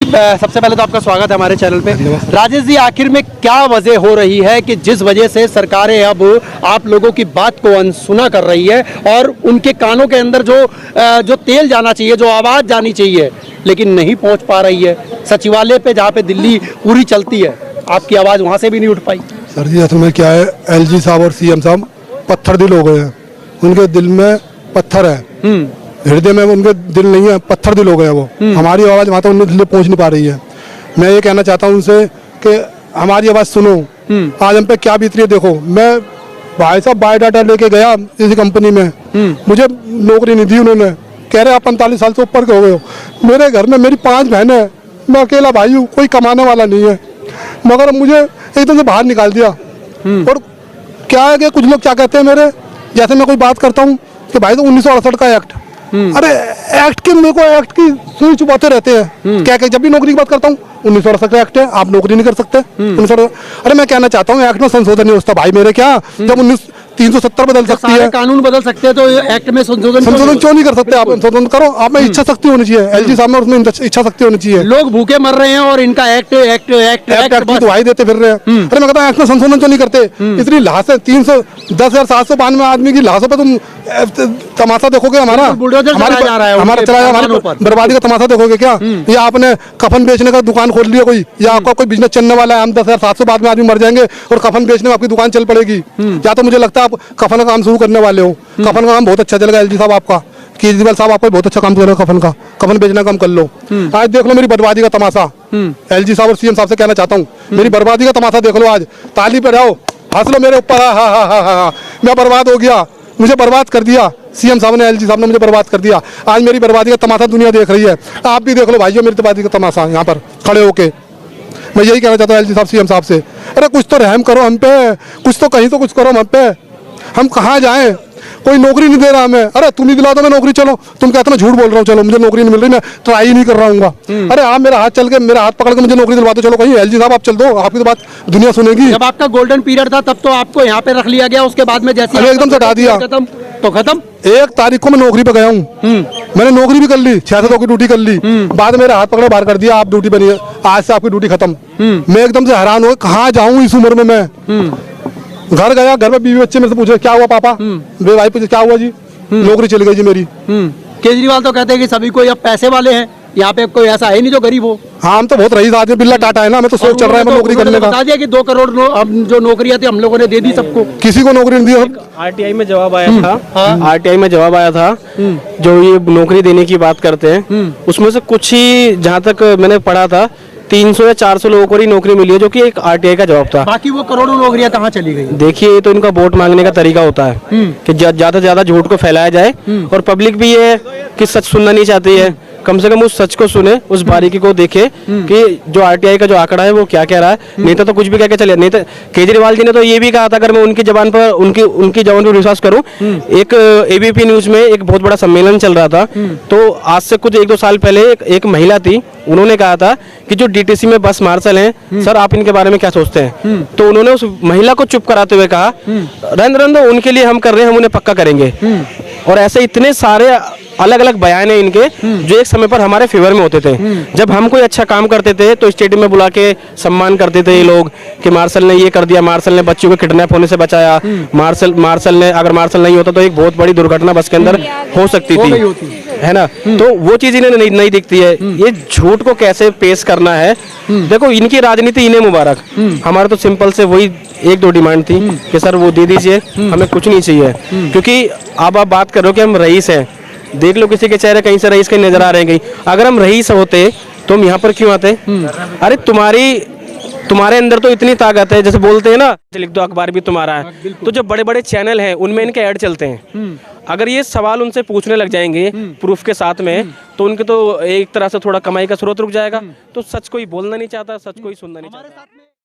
सबसे पहले तो आपका स्वागत है हमारे चैनल पे। राजेश जी, आखिर में क्या वजह हो रही है कि जिस वजह से सरकारें अब आप लोगों की बात को अनसुना कर रही है और उनके कानों के अंदर जो तेल जाना चाहिए, जो आवाज़ जानी चाहिए, लेकिन नहीं पहुंच पा रही है। सचिवालय पे जहाँ पे दिल्ली पूरी चलती है, आपकी आवाज़ वहाँ से भी नहीं उठ पाई। सर जी, असल में क्या है, एलजी साहब और सीएम साहब पत्थर दिल हो गए हैं। उनके दिल में पत्थर है, हृदय में उनके दिल नहीं है, पत्थर दिल हो गए वो। हमारी आवाज़ वहाँ तक उनके दिल पहुँच नहीं पा रही है। मैं ये कहना चाहता हूँ उनसे कि हमारी आवाज़ सुनो। आज हम पे क्या बीत रही है देखो। मैं भाई साहब बायोडाटा लेके गया इसी कंपनी में, मुझे नौकरी नहीं दी उन्होंने। कह रहे आप 45 साल से ऊपर के हो गए हो। मेरे घर में मेरी 5 बहनें हैं, मैं अकेला भाई हूँ, कोई कमाने वाला नहीं है, मगर मुझे एकदम से बाहर निकाल दिया। और क्या है कि कुछ लोग क्या कहते हैं मेरे, जैसे मैं कोई बात करता हूँ कि भाई तो 1968 का एक्ट, अरे एक्ट के मेरे को एक्ट की सुई चुपाते रहते हैं। क्या जब भी नौकरी की बात करता हूँ 1968 का एक्ट है, आप नौकरी नहीं कर सकते। 1968 अरे मैं कहना चाहता हूँ एक्ट में संशोधन नहीं होता भाई मेरे, क्या जब 370 बदल सकती है, कानून बदल सकते हैं, तो एक्ट में संशोधन क्यों नहीं कर सकते? आप संशोधन करो, आप में इच्छा शक्ति होनी चाहिए। एलजी साहब में उसमें इच्छा शक्ति होनी चाहिए। लोग भूखे मर रहे हैं और इनका एक्ट की दुहाई देते फिर रहे हैं। अरे मैं कहता हूँ एक्ट में संशोधन क्यों नहीं करते? इतनी लाशें 310,792 आदमी की लाशों पे तुम तमाशा देखोगे? हमारा बर्बादी का तमाशा देखोगे क्या? या आपने कफन बेचने का दुकान खोल लिया कोई, या आपका कोई बिजनेस चलने वाला है, हम 10,700 आदमी मर जाएंगे और कफन बेचने में आपकी दुकान चल पड़ेगी? या तो मुझे लगता है आप कफन का काम शुरू करने वाले हो। कफन का काम बहुत अच्छा चलेगा एलजी साहब आपका, केजरीवाल साहब आपका बहुत अच्छा काम कर रहे हो। कफन का, कफन बेचने का काम कर लो। आज देख लो मेरी बर्बादी का तमाशा। एलजी साहब और सीएम साहब से कहना चाहता हूँ, मेरी बर्बादी का तमाशा देख लो। आज ताली पे जाओ, हंस लो मेरे ऊपर। हा, मैं बर्बाद हो गया, मुझे बर्बाद कर दिया सीएम साहब ने, एलजी साहब ने मुझे बर्बाद कर दिया। आज मेरी बर्बादी का तमाशा दुनिया देख रही है। आप भी देख लो भाइयों मेरी बर्बादी का तमाशा यहाँ पर खड़े होके। मैं यही कहना चाहता हूँ एलजी साहब, सीएम साहब से, अरे कुछ तो रहम करो हम पे, कुछ तो कहीं तो कुछ करो हम पे। हम कहाँ जाएं? कोई नौकरी नहीं दे रहा हमें। अरे तुम ही दिला दो मैं नौकरी। चलो तुम कहते हो झूठ बोल रहा हूँ, चलो मुझे नौकरी नहीं मिल रही, मैं ट्राई नहीं कर रहा हूँ। अरे आप मेरा हाथ चल के, मेरा हाथ पकड़ के मुझे नौकरी दिलवा दो। चलो कहीं एलजी साहब आप चल दो, आपकी तो बात दुनिया सुनेगी। जब आपका गोल्डन पीरियड था तब तो आपको यहाँ पे रख लिया गया, उसके बाद में जैसे एकदम से हटा दिया तो खत्म। 1 तारीख को मैं नौकरी पे गया हूँ, मैंने नौकरी भी कर ली, 6 से 2 की ड्यूटी कर ली। बाद में मेरे हाथ पकड़े बाहर कर दिया, आप ड्यूटी बनी है, आज से आपकी ड्यूटी खत्म। मैं एकदम से हैरान हो, कहाँ जाऊँ इस उम्र में मैं? घर गया, घर में बीवी बच्चे मेरे से पूछे क्या हुआ पापा, मेरे भाई पूछे क्या हुआ जी, नौकरी चली गई जी मेरी। केजरीवाल तो कहते हैं कि सभी कोई अब पैसे वाले हैं, यहाँ पे कोई ऐसा है नहीं जो गरीब हो। हाँ, हम तो बहुत रईस आदमी, बिल्ला टाटा है ना, मैं तो सोच चल रहा है नौकरी करने का। बता दिया कि 2 करोड़ जो नौकरियां थी हम लोगों ने दे दी सबको, किसी को नौकरी नहीं दी। आरटीआई में जवाब आया था, आरटीआई में जवाब आया था, जो ये नौकरी देने की बात करते हैं, उसमें से कुछ ही, जहाँ तक मैंने पढ़ा था, 300 या 400 लोगों को ही नौकरी मिली है, जो कि एक आरटीआई का जवाब था। बाकी वो करोड़ों नौकरियां कहाँ चली गई? देखिए, ये तो इनका वोट मांगने का तरीका होता है कि ज्यादा से ज्यादा झूठ को फैलाया जाए, और पब्लिक भी ये कि सच सुनना नहीं चाहती है, कम से कम उस सच को सुने, उस बारीकी को देखे कि जो आरटीआई का जो आंकड़ा है वो क्या कह रहा है। नेता तो कुछ भी कह के चले। नेता केजरीवाल जी ने तो ये भी कहा था, अगर मैं उनकी जबान पर उनकी जबान पर विश्वास करूं, एक एबीपी न्यूज में एक बहुत बड़ा सम्मेलन चल रहा था, तो आज से कुछ 1-2 साल पहले एक महिला थी, उन्होंने कहा था कि जो डीटीसी में बस मार्शल हैं, सर आप इनके बारे में क्या सोचते हैं? तो उन्होंने उस महिला को चुप कराते हुए कहा, रहने दो, उनके लिए हम कर रहे हैं, हम उन्हें पक्का करेंगे। और ऐसे इतने सारे अलग अलग बयान है इनके, जो एक समय पर हमारे फेवर में होते थे। जब हम कोई अच्छा काम करते थे तो स्टेडियम में बुला के सम्मान करते थे ये लोग कि मार्शल ने ये कर दिया, मार्शल ने बच्चों को किडनैप होने से बचाया, मार्शल ने, अगर मार्शल नहीं होता तो एक बहुत बड़ी दुर्घटना बस के अंदर हो सकती थी, है ना? तो वो चीज इन्हें नहीं दिखती है। ये झूठ को कैसे पेश करना है, देखो इनकी राजनीति इन्हें मुबारक। हमारा तो सिंपल से वही 1-2 डिमांड थी कि सर वो दे दीजिए, हमें कुछ नहीं चाहिए। क्योंकि अब आप बात कर रहे हो कि हम रईस हैं, देख लो किसी के चेहरे कहीं से रईस कहीं नजर आ रहे हैं कहीं। अगर हम रईस होते तो हम यहाँ पर क्यों आते? अरे तुम्हारे अंदर तो इतनी ताकत है, जैसे बोलते हैं ना, लिख दो अखबार भी तुम्हारा है। तो जो बड़े बड़े चैनल हैं उनमें इनके ऐड चलते हैं। अगर ये सवाल उनसे पूछने लग जाएंगे प्रूफ के साथ में, तो उनके तो एक तरह से थोड़ा कमाई का स्रोत रुक जाएगा। तो सच कोई बोलना नहीं चाहता, सच कोई सुनना नहीं चाहता।